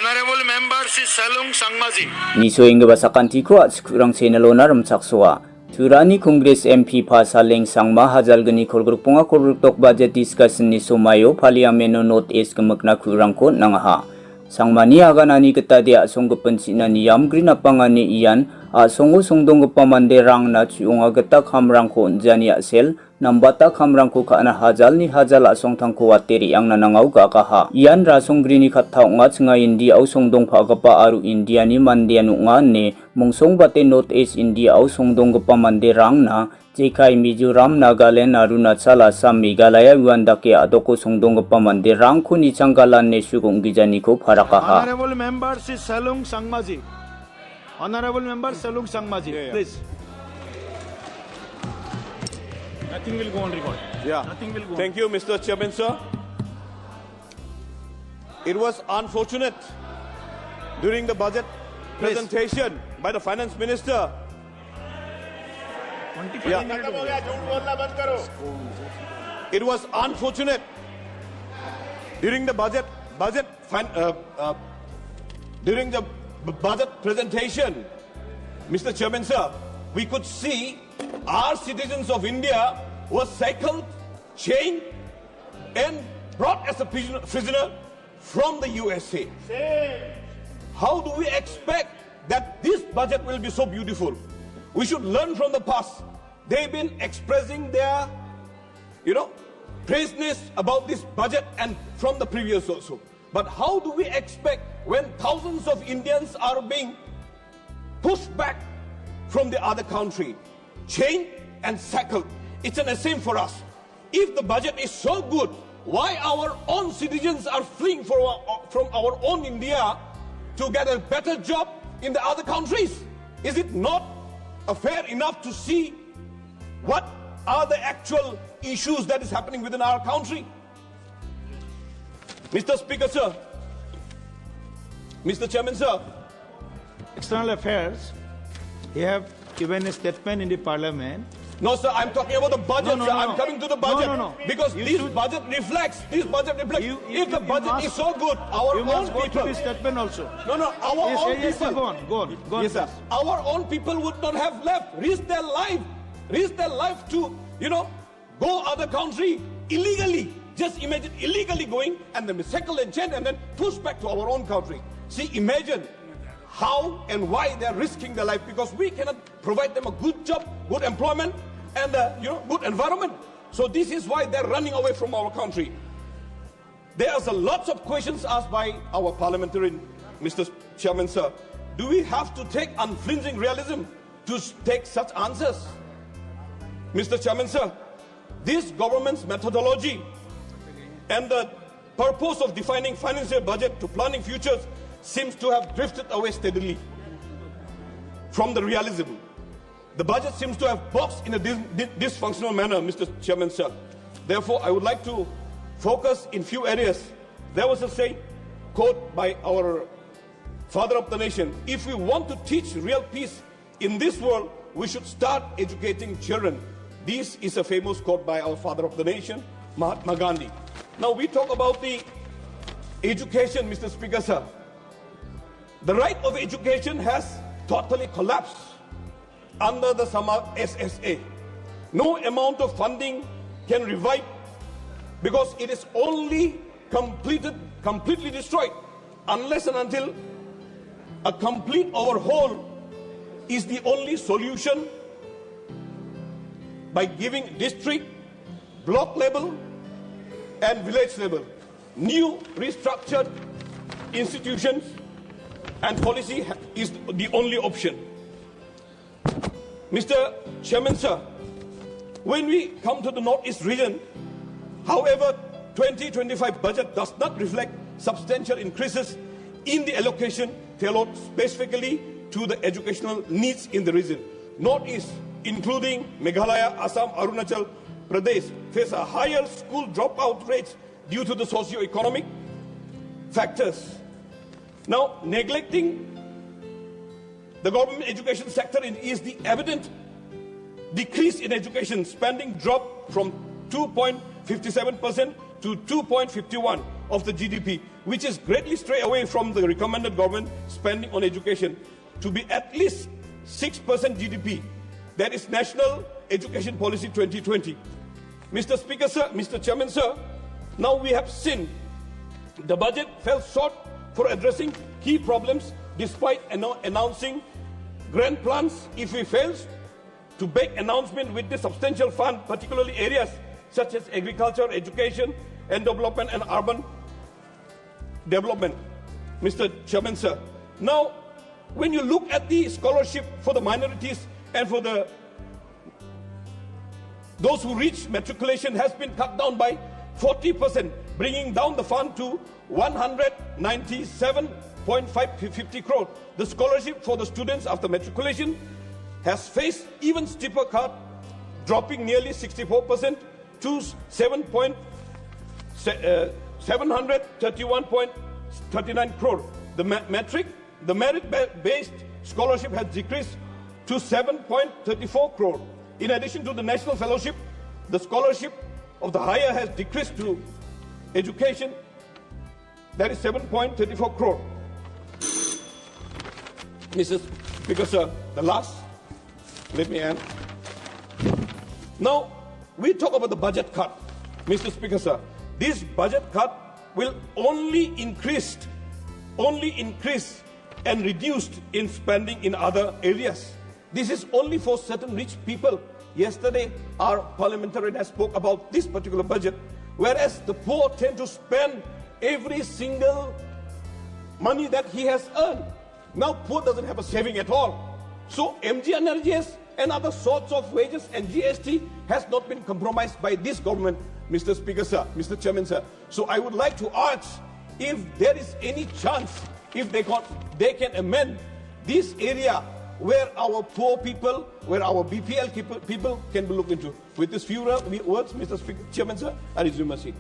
Honorable member si Saleng Sangma ji. Niso inga basa kanti ko achikkurang senalona ramchakswa. Turani Congress MP pa Saleng Sangma hajal gani kolgruk punga kolgruk tok budget discussion ni sumayo Parliament North East kemakna kurang ko nangaha. Sangma ni aganani ketadia asong kepensinan yam green apangani iyan asongo songdong kepamanderang na ciunga getak hamrang ko jani asel nambata kamrang ko kana hajal ni hajal asong tangko wateri ang nanangaw kakaha. Iyan rasong grini kataw nga nga India au songdong pagapa aru India ni mandianu nga ne mongsong bate North East India au songdong kepamanderang na Jekai Mizoram Nagaland Arunachal Assam Meghalaya Wandake adoko songdong kepamanderang ko ni Changgalan ne sugong gijani ko parakaha. Honorable member si Saleng Sangma ji. Honorable member Saleng Sangma ji, please. Nothing will go on record. Yeah. Nothing will go Thank you, Mr. Chairman, sir. It was unfortunate during the budget presentation by the finance minister. Yeah. It was unfortunate during the budget presentation, Mr. Chairman, sir, we could see our citizens of India were shackled, chained, and brought as a prisoner from the USA. How do we expect that this budget will be so beautiful? We should learn from the past. They've been expressing their, praiseness about this budget and from the previous also. But how do we expect when thousands of Indians are being pushed back from the other country, chained and shackled? It's an shame for us. If the budget is so good, why our own citizens are fleeing from our own India to get a better job in the other countries? Is it not fair enough to see what are the actual issues that is happening within our country? Mr. Speaker, sir, Mr. Chairman, sir, External Affairs, you have given a statement in the Parliament. No, sir, I'm talking about the budget, No, sir. no, I'm no. coming to the budget. No. Because You this should- budget reflects, if the budget must- is so good, our You own must go people. to the statement also. No, our Yes, own yes, people. go on. Yes, sir. Our own people would not have left, risk their life to, go other country illegally. Just imagine illegally going and then be shackled and chained and then pushed back to our own country. See, imagine how and why they are risking their life, because we cannot provide them a good job, good employment, and good environment. So this is why they're running away from our country. There's a lots of questions asked by our parliamentarian, Mr. Chairman, sir. Do we have to take unflinching realism to take such answers? Mr. Chairman, sir, this government's methodology and the purpose of defining financial budget to planning futures seems to have drifted away steadily from the realism. The budget seems to have boxed in a dysfunctional manner, Mr. Chairman, sir. Therefore, I would like to focus in few areas. There was a quote by our father of the nation: if we want to teach real peace in this world, we should start educating children. This is a famous quote by our father of the nation, Mahatma Gandhi. Now we talk about the education, Mr. Speaker, sir. The right of education has totally collapsed under the Sangma SSA. No amount of funding can revive, because it is only completely destroyed unless and until a complete overhaul is the only solution, by giving district, block level and village level new restructured institutions, and policy is the only option. Mr. Chairman, sir, when we come to the Northeast region, however, 2025 budget does not reflect substantial increases in the allocation tailored specifically to the educational needs in the region. Northeast, including Meghalaya, Assam, Arunachal Pradesh, face a higher school dropout rates due to the socio-economic factors. Now, neglecting the government education sector is the evident decrease in education spending, dropped from 2.57% to 2.51% of the GDP. which is greatly stray away from the recommended government spending on education, to be at least 6% GDP. That is National Education Policy 2020. Mr. Speaker, sir, Mr. Chairman, sir, now we have seen the budget fell short for addressing key problems despite announcing grand plans. If we fail to make announcement with the substantial fund, particularly areas such as agriculture, education and development and urban development. Mr. Chairman, sir, now when you look at the scholarship for the minorities and for those who reach matriculation has been cut down by 40%, bringing down the fund to 197.550 crore. The scholarship for the students after matriculation has faced even steeper cut, dropping nearly 64% to 731.39 crore. The merit-based scholarship has decreased to 7.34 crore. In addition to the national fellowship, the scholarship of the higher has decreased to education, that is 7.34 crore. Mr. Speaker, sir, the last, let me end. Now, we talk about the budget cut. Mr. Speaker, sir, this budget cut will only increase and reduced in spending in other areas. This is only for certain rich people. Yesterday, our parliamentarian has spoke about this particular budget, whereas the poor tend to spend every single money that he has earned. Now, poor doesn't have a saving at all. So, MGNRGS and other sorts of wages and GST has not been compromised by this government, Mr. Speaker, sir, Mr. Chairman, sir. So, I would like to urge, if there is any chance, if they can amend this area where our poor people, where our BPL people can be looked into. With these few words, Mr. Speaker, Chairman, sir, I resume my seat.